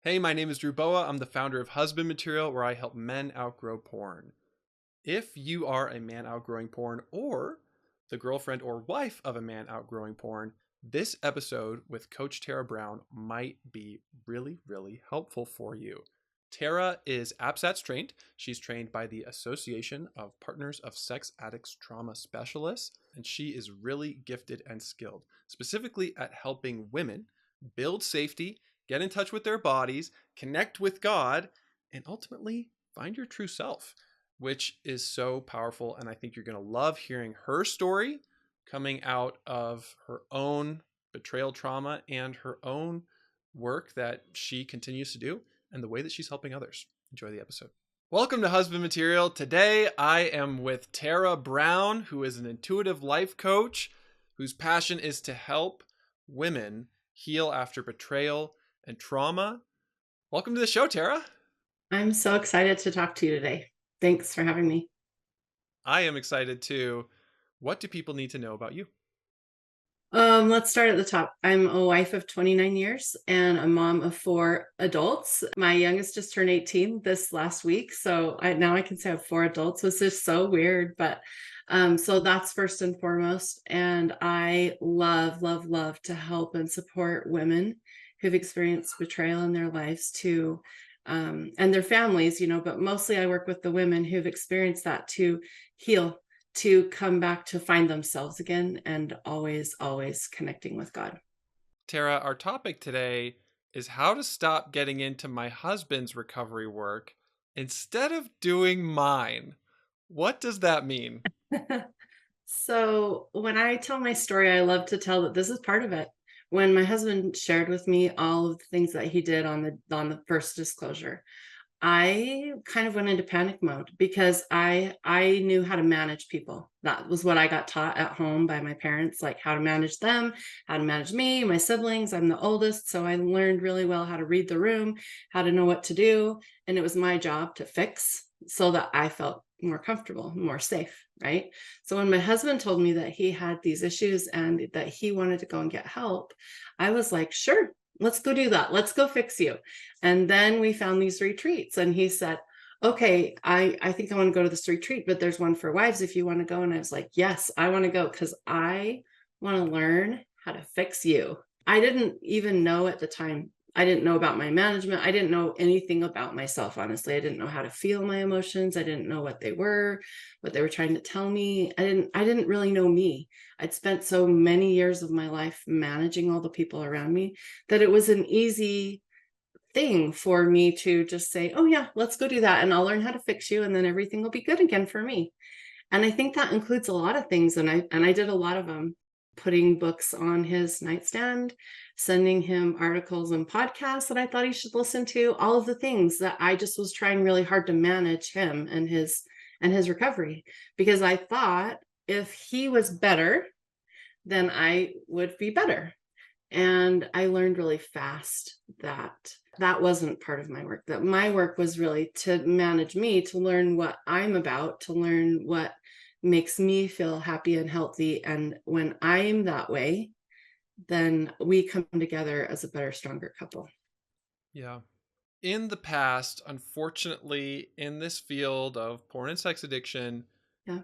Hey, my name is Drew Boa. I'm the founder of Husband Material, where I help men outgrow porn. If you are a man outgrowing porn or the girlfriend or wife of a man outgrowing porn, this episode with Coach Tera Brown might be really, really helpful for you. Tera is APSATS trained. She's trained by the Association of Partners of Sex Addicts Trauma Specialists, and she is really gifted and skilled, specifically at helping women build safety, get in touch with their bodies, connect with God, and ultimately find your true self, which is so powerful. And I think you're going to love hearing her story coming out of her own betrayal trauma and her own work that she continues to do and the way that she's helping others. Enjoy the episode. Welcome to Husband Material. Today I am with Tera Brown, who is an intuitive life coach whose passion is to help women heal after betrayal and trauma. Welcome to the show, Tera. I'm so excited to talk to you today. Thanks for having me. I am excited too. What do people need to know about you? Let's start at the top. I'm a wife of 29 years and a mom of 4 adults. My youngest just turned 18 this last week, so now I can say I have 4 adults. It's just so weird, but so that's first and foremost. And I love, love, love to help and support women who've experienced betrayal in their lives to and their families, but mostly I work with the women who've experienced that to heal, to come back to find themselves again, and always, always connecting with God. Tera, our topic today is how to stop getting into my husband's recovery work instead of doing mine. What does that mean? So when I tell my story, I love to tell that this is part of it. When my husband shared with me all of the things that he did on the first disclosure, I kind of went into panic mode because I knew how to manage people. That was what I got taught at home by my parents, like how to manage them, how to manage me, my siblings. I'm the oldest, so I learned really well how to read the room, how to know what to do, and it was my job to fix so that I felt more comfortable, more safe, right? So when my husband told me that he had these issues and that he wanted to go and get help, I was like, "Sure, let's go do that. Let's go fix you." And then we found these retreats and he said, "Okay, I think I want to go to this retreat, but there's one for wives if you want to go." And I was like, "Yes, I want to go because I want to learn how to fix you." I didn't even know at the time. I didn't know about my management. I didn't know anything about myself, honestly. I didn't know how to feel my emotions. I didn't know what they were trying to tell me. I didn't really know me. I'd spent so many years of my life managing all the people around me that it was an easy thing for me to just say, "Oh yeah, let's go do that and I'll learn how to fix you and then everything will be good again for me." And I think that includes a lot of things, and I did a lot of them. Putting books on his nightstand, sending him articles and podcasts that I thought he should listen to, all of the things that I just was trying really hard to manage him and his recovery because I thought if he was better, then I would be better. And I learned really fast that that wasn't part of my work, that my work was really to manage me, to learn what I'm about, to learn what makes me feel happy and healthy. And when I'm that way, then we come together as a better, stronger couple. Yeah. In the past, unfortunately, in this field of porn and sex addiction, Yeah.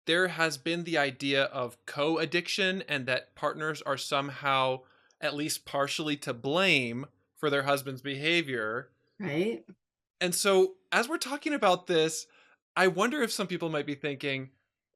there has been the idea of co addiction and that partners are somehow at least partially to blame for their husband's behavior. Right. And so, as we're talking about this, I wonder if some people might be thinking,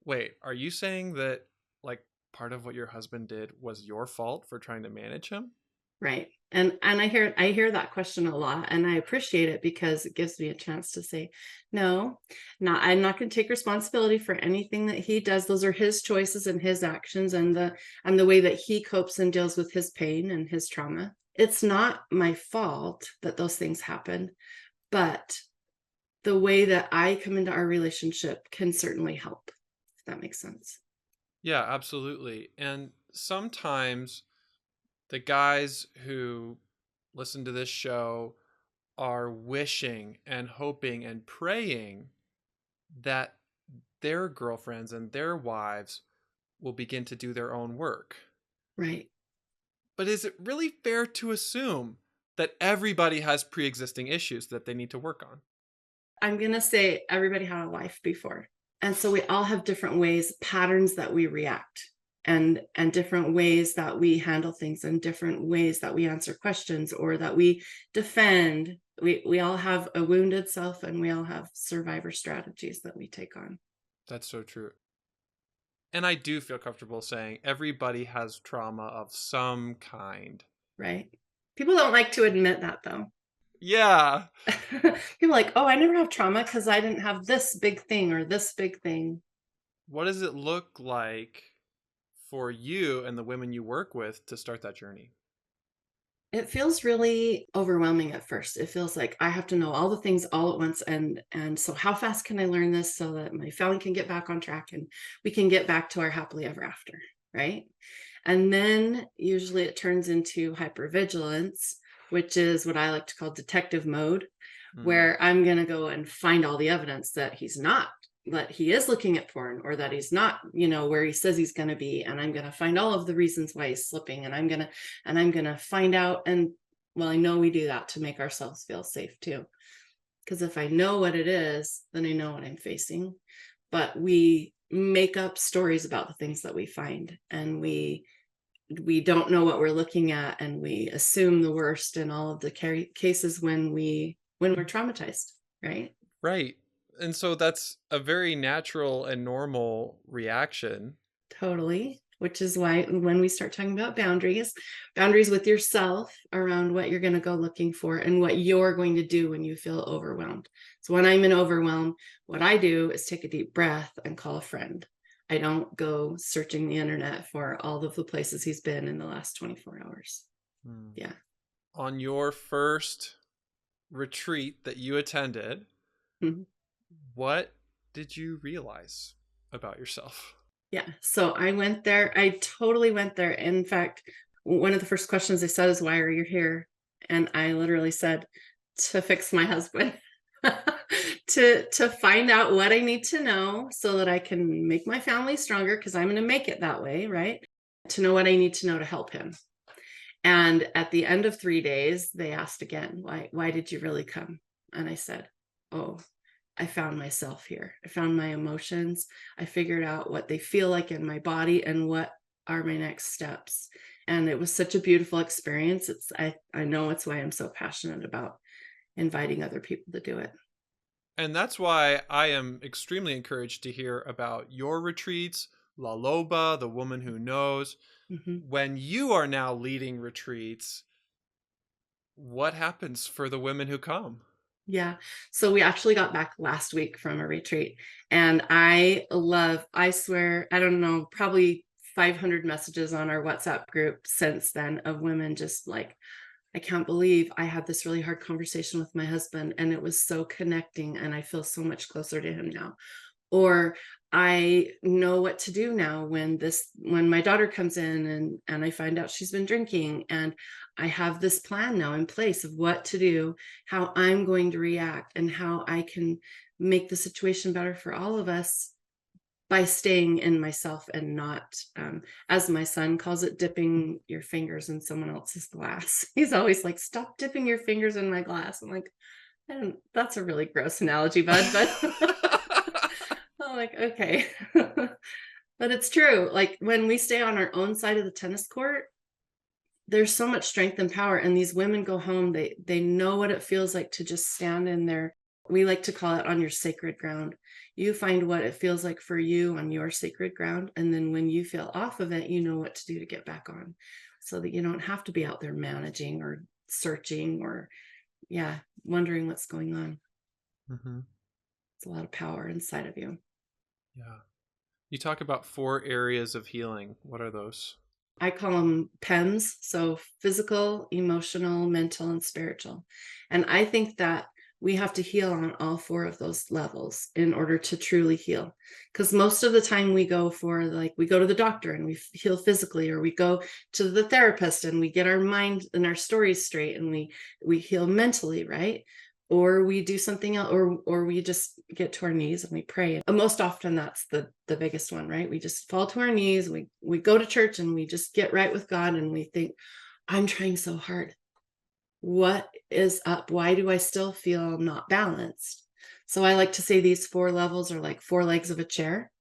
wait, are you saying that like part of what your husband did was your fault for trying to manage him? Right. And I hear that question a lot and I appreciate it because it gives me a chance to say, "No, I'm not going to take responsibility for anything that he does. Those are his choices and his actions and the way that he copes and deals with his pain and his trauma. It's not my fault that those things happen, but the way that I come into our relationship can certainly help." If that makes sense. Yeah, absolutely. And sometimes the guys who listen to this show are wishing and hoping and praying that their girlfriends and their wives will begin to do their own work. Right. But is it really fair to assume that everybody has pre-existing issues that they need to work on. I'm going to say everybody had a life before. And so we all have different ways, patterns that we react, and different ways that we handle things, and different ways that we answer questions or that we defend. We all have a wounded self, and we all have survivor strategies that we take on. That's so true. And I do feel comfortable saying everybody has trauma of some kind. Right? People don't like to admit that, though. Yeah. People are like, oh, I never have trauma because I didn't have this big thing or this big thing. What does it look like for you and the women you work with to start that journey? It feels really overwhelming at first. It feels like I have to know all the things all at once, and so how fast can I learn this so that my family can get back on track and we can get back to our happily ever after, right? And then usually it turns into hypervigilance, which is what I like to call detective mode, Mm. where I'm going to go and find all the evidence that he's not, that he is looking at porn, or that he's not, where he says he's going to be. And I'm going to find all of the reasons why he's slipping. And I'm going to find out. And well, I know we do that to make ourselves feel safe too. Because if I know what it is, then I know what I'm facing. But we make up stories about the things that we find, and we don't know what we're looking at, and we assume the worst in all of the cases when we're traumatized, right? Right. And so that's a very natural and normal reaction. Totally. Which is why when we start talking about boundaries with yourself around what you're going to go looking for and what you're going to do when you feel overwhelmed. So when I'm in overwhelm, what I do is take a deep breath and call a friend. I don't go searching the internet for all of the places he's been in the last 24 hours. Hmm. Yeah. On your first retreat that you attended, Mhm. what did you realize about yourself? Yeah. So I went there. I totally went there. In fact, one of the first questions they said is, why are you here? And I literally said, to fix my husband. To find out what I need to know so that I can make my family stronger, because I'm going to make it that way, right? To know what I need to know to help him. And at the end of 3 days, they asked again, why did you really come? And I said, oh, I found myself here. I found my emotions. I figured out what they feel like in my body and what are my next steps. And it was such a beautiful experience. I know it's why I'm so passionate about inviting other people to do it. And that's why I am extremely encouraged to hear about your retreats, La Loba, the woman who knows. Mhm. When you are now leading retreats, what happens for the women who come? Yeah. So we actually got back last week from a retreat, and I swear, I don't know, probably 500 messages on our WhatsApp group since then of women just like, I can't believe I had this really hard conversation with my husband and it was so connecting and I feel so much closer to him now. Or I know what to do now when my daughter comes in and I find out she's been drinking, and I have this plan now in place of what to do, how I'm going to react, and how I can make the situation better for all of us by staying in myself and not, as my son calls it, dipping your fingers in someone else's glass. He's always like, stop dipping your fingers in my glass. I'm like, that's a really gross analogy, bud, but I'm like, okay. But it's true. Like when we stay on our own side of the tennis court, there's so much strength and power. And these women go home, they know what it feels like to just stand in there. We like to call it on your sacred ground. You find what it feels like for you on your sacred ground. And then when you feel off of it, you know what to do to get back on, so that you don't have to be out there managing or searching or, yeah, wondering what's going on. Mm-hmm. It's a lot of power inside of you. Yeah. You talk about 4 areas of healing. What are those? I call them PEMS, so physical, emotional, mental, and spiritual. And I think that we have to heal on all 4 of those levels in order to truly heal. Because most of the time we go to the doctor and we heal physically, or we go to the therapist and we get our mind and our stories straight, and we heal mentally, right? Or we do something else, or we just get to our knees and we pray. And most often that's the biggest one, right? We just fall to our knees, we go to church and we just get right with God, and we think, I'm trying so hard. What is up? Why do I still feel not balanced? So I like to say these 4 levels are like 4 legs of a chair.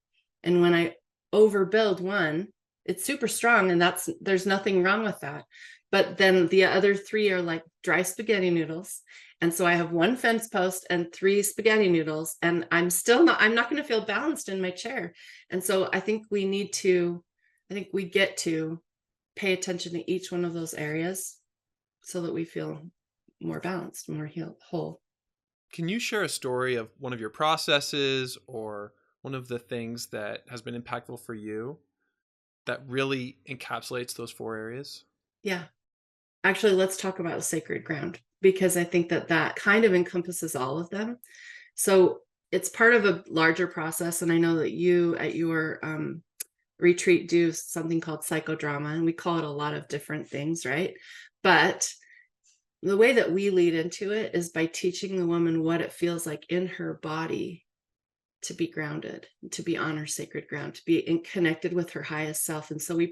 And when I overbuild one, it's super strong and there's nothing wrong with that. But then the other 3 are like dry spaghetti noodles. And so I have 1 fence post and 3 spaghetti noodles, and I'm not going to feel balanced in my chair. And so I think we get to pay attention to each one of those areas so that we feel more balanced, more whole. Can you share a story of one of your processes or one of the things that has been impactful for you that really encapsulates those 4 areas? Yeah. Actually, let's talk about sacred ground because I think that that kind of encompasses all of them. So it's part of a larger process. And I know that you at your retreat do something called psychodrama, and we call it a lot of different things, right? But the way that we lead into it is by teaching the woman what it feels like in her body to be grounded, to be on her sacred ground, to be connected with her highest self. And so we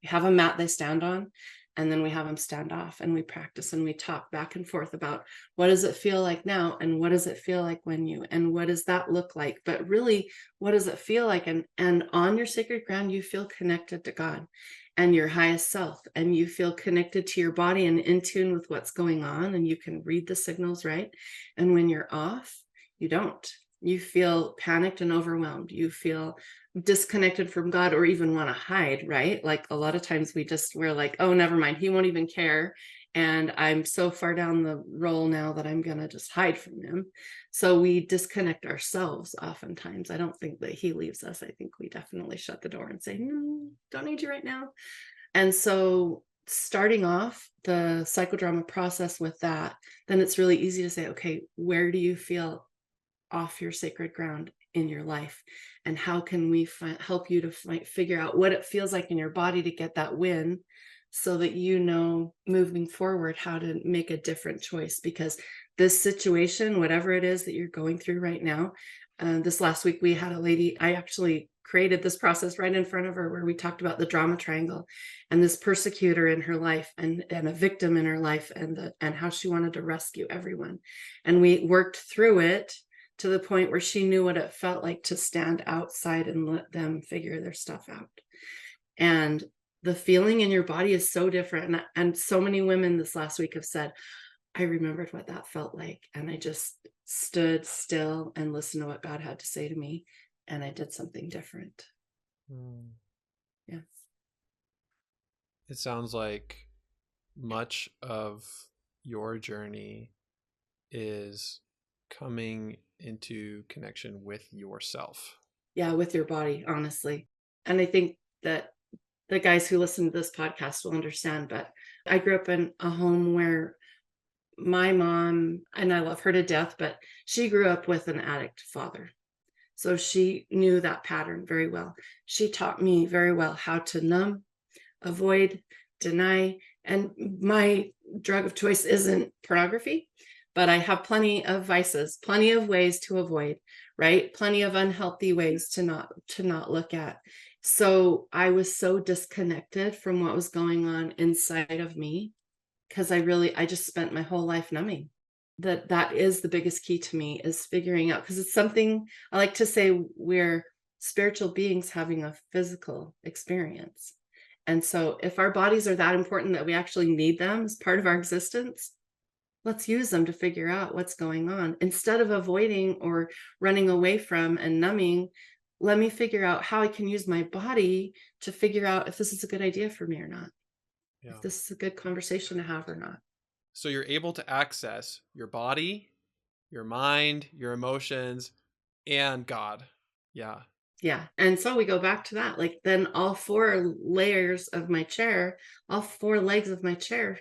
have a mat they stand on, and then we have them stand off, and we practice and we talk back and forth about what does it feel like now, and what does it feel like and what does that look like, but really what does it feel like, and on your sacred ground you feel connected to God and your highest self, and you feel connected to your body and in tune with what's going on, and you can read the signals, right? And when you're off, you don't. You feel panicked and overwhelmed. You feel disconnected from God, or even want to hide, right? Like a lot of times we're like, oh, never mind. He won't even care. And I'm so far down the roll now that I'm going to just hide from him. So we disconnect ourselves oftentimes. I don't think that he leaves us. I think we definitely shut the door and say, no, don't need you right now. And so starting off the psychodrama process with that, then it's really easy to say, okay, where do you feel off your sacred ground in your life, and how can we help you to figure out what it feels like in your body to get that win, so that you know moving forward how to make a different choice. Because this situation, whatever it is that you're going through right now, this last week we had a lady, I actually created this process right in front of her, where we talked about the drama triangle and this persecutor in her life, and a victim in her life, and how she wanted to rescue everyone. And we worked through it to the point where she knew what it felt like to stand outside and let them figure their stuff out. And the feeling in your body is so different. And so many women this last week have said, I remembered what that felt like. And I just stood still and listened to what God had to say to me. And I did something different. Mm. Yeah. It sounds like much of your journey is coming into connection with yourself. Yeah. With your body, honestly. And I think that the guys who listen to this podcast will understand, but I grew up in a home where my mom, and I love her to death, but she grew up with an addict father. So she knew that pattern very well. She taught me very well how to numb, avoid, deny. And my drug of choice isn't pornography, but I have plenty of vices, plenty of ways to avoid, right? Plenty of unhealthy ways to not look at. So I was so disconnected from what was going on inside of me, because I just spent my whole life numbing. That is the biggest key to me, is figuring out, because it's something I like to say, we're spiritual beings having a physical experience. And so if our bodies are that important that we actually need them as part of our existence, let's use them to figure out what's going on. Instead of avoiding or running away from and numbing, let me figure out how I can use my body to figure out if this is a good idea for me or not, if Yeah. this is a good conversation to have or not. So you're able to access your body, your mind, your emotions, and God. Yeah. Yeah. And so we go back to that. Like, then all 4 layers of my chair, all 4 legs of my chair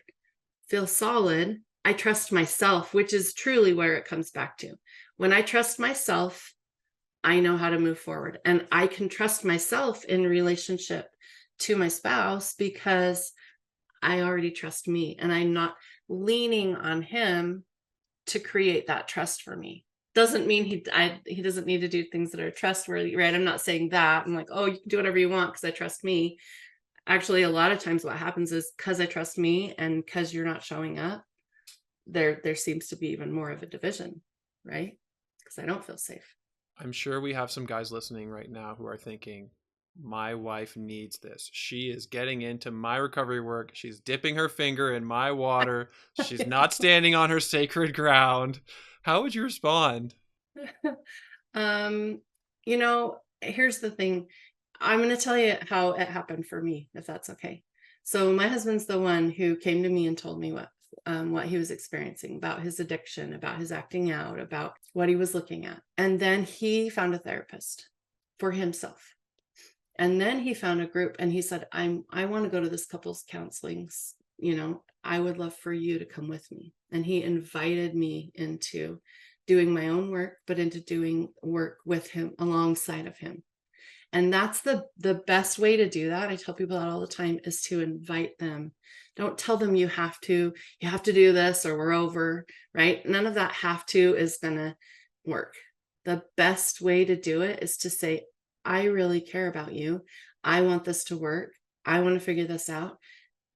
feel solid. I trust myself, which is truly where it comes back to. When I trust myself, I know how to move forward. And I can trust myself in relationship to my spouse because I already trust me, and I'm not leaning on him to create that trust for me. Doesn't mean he doesn't need to do things that are trustworthy, right? I'm not saying that. I'm like, oh, you can do whatever you want because I trust me. Actually, a lot of times what happens is because I trust me and because you're not showing up, there seems to be even more of a division, right? Because I don't feel safe. I'm sure we have some guys listening right now who are thinking, my wife needs this. She is getting into my recovery work. She's dipping her finger in my water. She's not standing on her sacred ground. How would you respond? Um, here's the thing. I'm going to tell you how it happened for me, if that's okay. So my husband's the one who came to me and told me what he was experiencing, about his addiction, about his acting out, about what he was looking at. And then he found a therapist for himself. And then he found a group and he said, I want to go to this couples counseling. I would love for you to come with me. And he invited me into doing my own work, but into doing work with him, alongside of him. And that's the best way to do that. I tell people that all the time, is to invite them. Don't tell them you have to do this or we're over, right? None of that have to is going to work. The best way to do it is to say, I really care about you. I want this to work. I want to figure this out.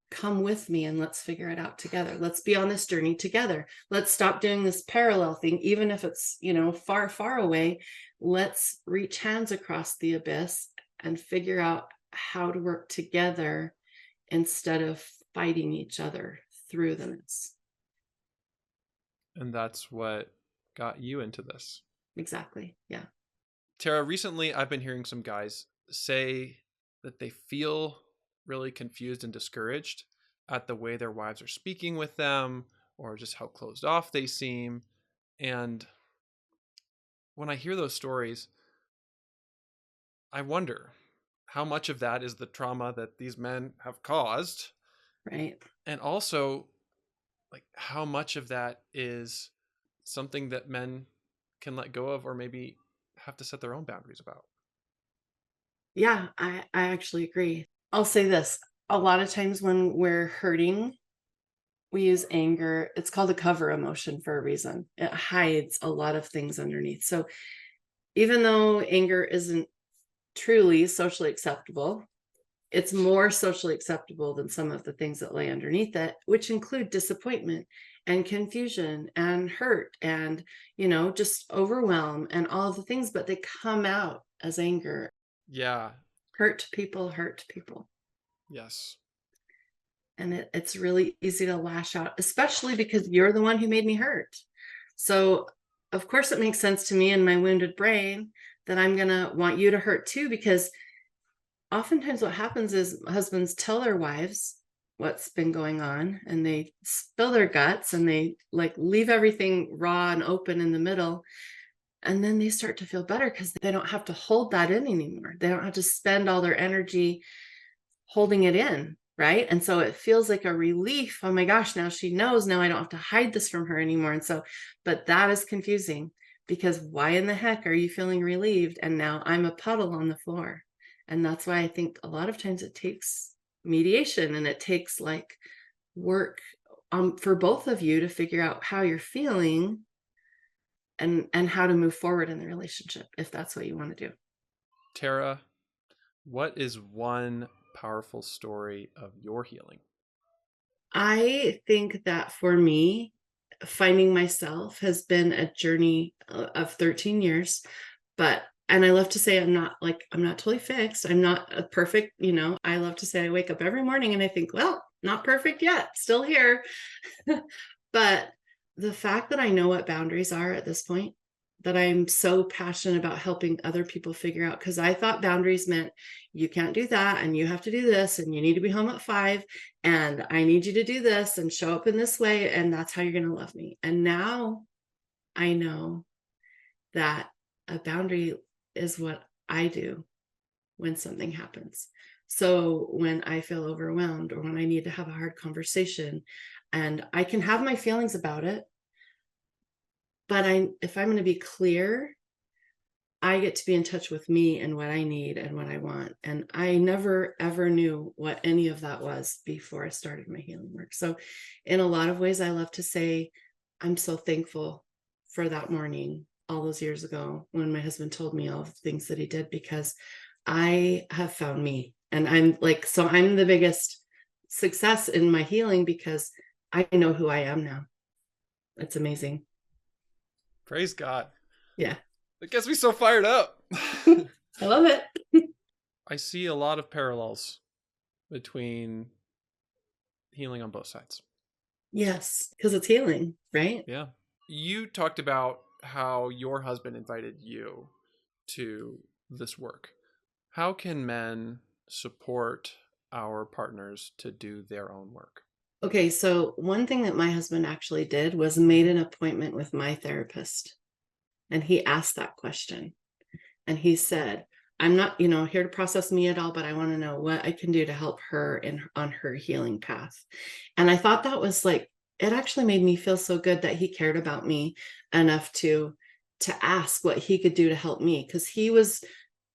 Come with me and let's figure it out together. Let's be on this journey together. Let's stop doing this parallel thing, even if it's, far, far away. Let's reach hands across the abyss and figure out how to work together instead of fighting each other through the mess. And that's what got you into this. Exactly. Yeah. Tera, recently I've been hearing some guys say that they feel really confused and discouraged at the way their wives are speaking with them or just how closed off they seem. And when I hear those stories, I wonder how much of that is the trauma that these men have caused. Right. And also, like, how much of that is something that men can let go of or maybe have to set their own boundaries about. Yeah, I actually agree. I'll say this. A lot of times when we're hurting, we use anger. It's called a cover emotion for a reason. It hides a lot of things underneath. So even though anger isn't truly socially acceptable, it's more socially acceptable than some of the things that lay underneath it, which include disappointment and confusion and hurt and, just overwhelm and all of the things, but they come out as anger. Yeah. Hurt people hurt people. Yes. And it's really easy to lash out, especially because you're the one who made me hurt. So, of course, it makes sense to me in my wounded brain that I'm going to want you to hurt too, because oftentimes what happens is husbands tell their wives what's been going on and they spill their guts and they like leave everything raw and open in the middle. And then they start to feel better because they don't have to hold that in anymore. They don't have to spend all their energy holding it in. Right. And so it feels like a relief. Oh my gosh, now she knows. Now I don't have to hide this from her anymore. And so, but that is confusing, because why in the heck are you feeling relieved? And now I'm a puddle on the floor. And that's why I think a lot of times it takes mediation and it takes like work for both of you to figure out how you're feeling and how to move forward in the relationship, if that's what you want to do. Tera, what is one powerful story of your healing? I think that for me, finding myself has been a journey of 13 years, and I love to say I'm not totally fixed. I'm not a perfect, I love to say I wake up every morning and I think, well, not perfect yet, still here. But the fact that I know what boundaries are at this point, that I'm so passionate about helping other people figure out, because I thought boundaries meant you can't do that and you have to do this and you need to be home at 5 and I need you to do this and show up in this way and that's how you're going to love me. And now I know that a boundary is what I do when something happens. So when I feel overwhelmed or when I need to have a hard conversation, and I can have my feelings about it, but if I'm going to be clear, I get to be in touch with me and what I need and what I want. And I never, ever knew what any of that was before I started my healing work. So in a lot of ways, I love to say, I'm so thankful for that morning all those years ago when my husband told me all of the things that he did, because I have found me And I'm like, so I'm the biggest success in my healing because I know who I am now. It's amazing. Praise God. Yeah. It gets me so fired up. I love it. I see a lot of parallels between healing on both sides. Yes, because it's healing, right? Yeah. You talked about how your husband invited you to this work. How can men support our partners to do their own work? Okay, so one thing that my husband actually did was made an appointment with my therapist. And he asked that question. And he said, I'm not, here to process me at all, but I want to know what I can do to help her on her healing path. And I thought that was like, it actually made me feel so good that he cared about me enough to ask what he could do to help me, because he was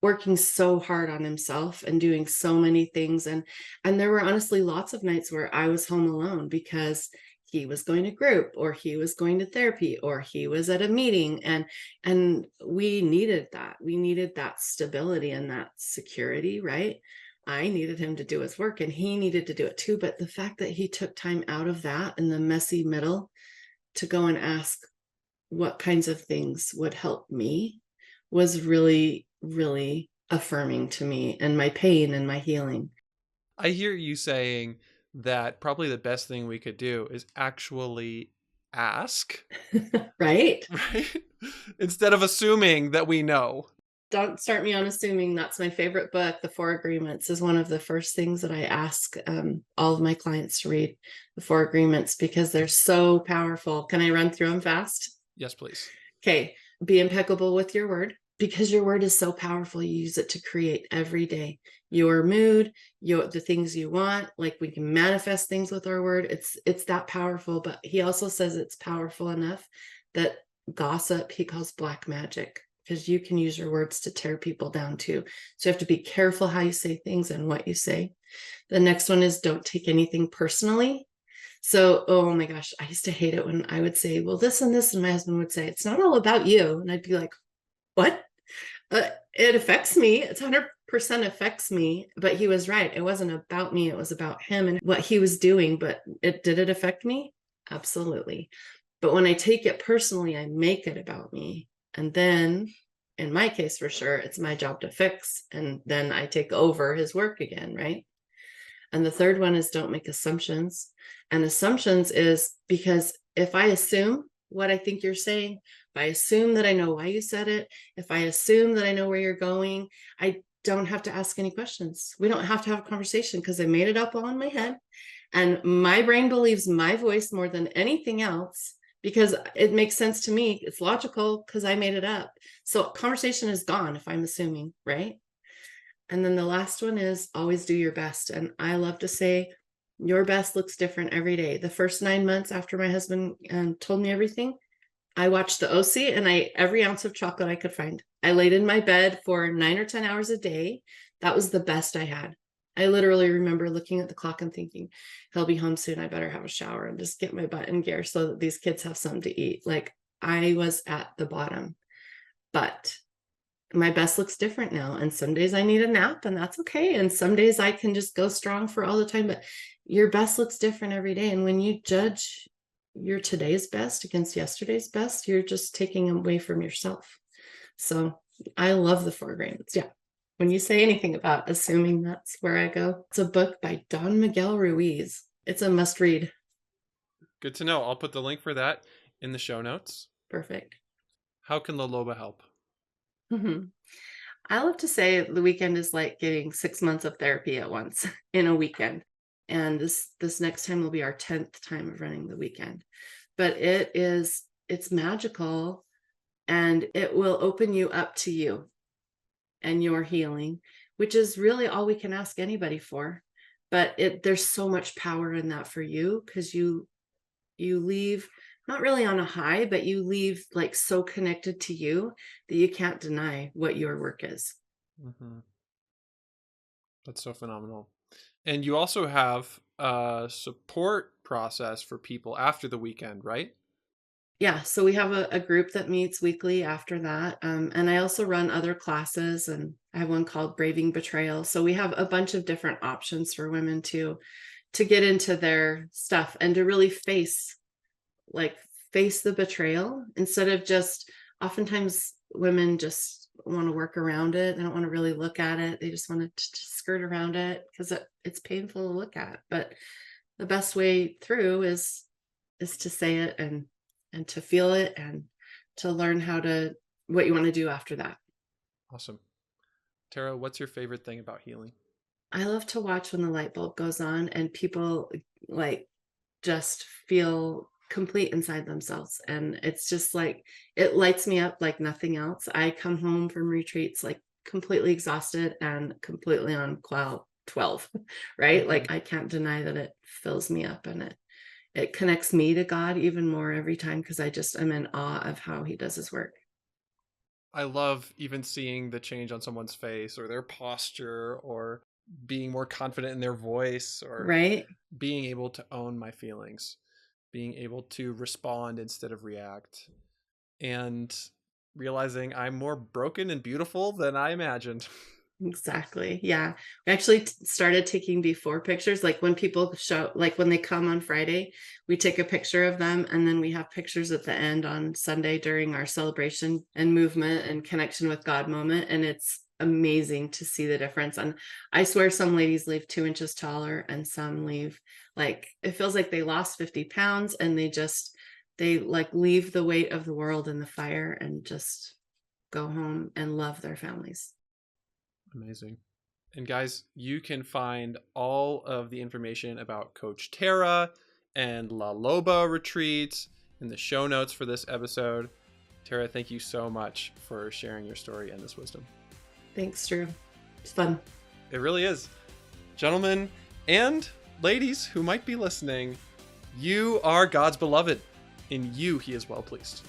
working so hard on himself and doing so many things. And there were honestly lots of nights where I was home alone because he was going to group, or he was going to therapy, or he was at a meeting. And we needed that stability and that security, right? I needed him to do his work and he needed to do it too. But the fact that he took time out of that in the messy middle to go and ask what kinds of things would help me was really, really affirming to me and my pain and my healing. I hear you saying that probably the best thing we could do is actually ask, Right? right? Instead of assuming that we know. Don't start me on assuming. That's my favorite book. The Four Agreements is one of the first things that I ask all of my clients to read, the Four Agreements, because they're so powerful. Can I run through them fast? Yes, please. Okay. Be impeccable with your word, because your word is so powerful. You use it to create every day your mood, the things you want. Like, we can manifest things with our word. It's that powerful. But he also says it's powerful enough that gossip he calls black magic, because you can use your words to tear people down too. So you have to be careful how you say things and what you say. The next one is don't take anything personally. So, oh my gosh, I used to hate it when I would say, well, this and this, and my husband would say, it's not all about you. And I'd be like, what? It affects me. It's 100% affects me. But he was right. It wasn't about me. It was about him and what he was doing. But did it affect me? Absolutely. But when I take it personally, I make it about me. And then in my case, for sure, it's my job to fix. And then I take over his work again, right? And the third one is don't make assumptions. And assumptions is because if I assume what I think you're saying, if I assume that I know why you said it, if I assume that I know where you're going, I don't have to ask any questions. We don't have to have a conversation because I made it up all in my head. And my brain believes my voice more than anything else because it makes sense to me. It's logical because I made it up. So conversation is gone if I'm assuming, right? And then the last one is always do your best. And I love to say, your best looks different every day. The first 9 months after my husband told me everything, I watched the OC and I ate every ounce of chocolate I could find. I laid in my bed for 9 or 10 hours a day. That was the best I had. I literally remember looking at the clock and thinking, he'll be home soon. I better have a shower and just get my butt in gear so that these kids have something to eat. Like, I was at the bottom, but my best looks different now. And some days I need a nap and that's okay. And some days I can just go strong for all the time, but your best looks different every day. And when you judge your today's best against yesterday's best, you're just taking away from yourself. So I love the Four Agreements. Yeah. When you say anything about assuming, that's where I go. It's a book by Don Miguel Ruiz. It's a must read. Good to know. I'll put the link for that in the show notes. Perfect. How can the Loba help? Mm-hmm. I love to say the weekend is like getting 6 months of therapy at once in a weekend. And this next time will be our 10th time of running the weekend. But it's magical, and it will open you up to you and your healing, which is really all we can ask anybody for. But there's so much power in that for you, because you leave not really on a high, but you leave like so connected to you that you can't deny what your work is. Mm-hmm. That's so phenomenal. And you also have a support process for people after the weekend, right? Yeah, so we have a group that meets weekly after that. And I also run other classes, and I have one called Braving Betrayal. So we have a bunch of different options for women to get into their stuff and to really like face the betrayal instead of just, oftentimes women just want to work around it. They don't want to really look at it. They just want to skirt around it because it's painful to look at. But the best way through is to say it and to feel it and to learn what you want to do after that. Awesome. Tera, what's your favorite thing about healing? I love to watch when the light bulb goes on and people like just feel complete inside themselves. And it's just like, it lights me up like nothing else. I come home from retreats like completely exhausted and completely on cloud 12, right? Like I can't deny that it fills me up and it connects me to God even more every time because I'm in awe of how he does his work. I love even seeing the change on someone's face or their posture or being more confident in their voice or right, being able to own my feelings, being able to respond instead of react, and realizing I'm more broken and beautiful than I imagined. exactly. Yeah, we actually started taking before pictures, like when people show, like when they come on Friday, we take a picture of them and then we have pictures at the end on Sunday during our celebration and movement and connection with God moment, and it's amazing to see the difference. And I swear some ladies leave 2 inches taller and some leave, like it feels like they lost 50 pounds and they like leave the weight of the world in the fire and just go home and love their families. Amazing. And guys, you can find all of the information about Coach Tera and La Loba retreats in the show notes for this episode. Tera, thank you so much for sharing your story and this wisdom. Thanks, Drew. It's fun. It really is. Gentlemen and ladies who might be listening, you are God's beloved. In you, he is well pleased.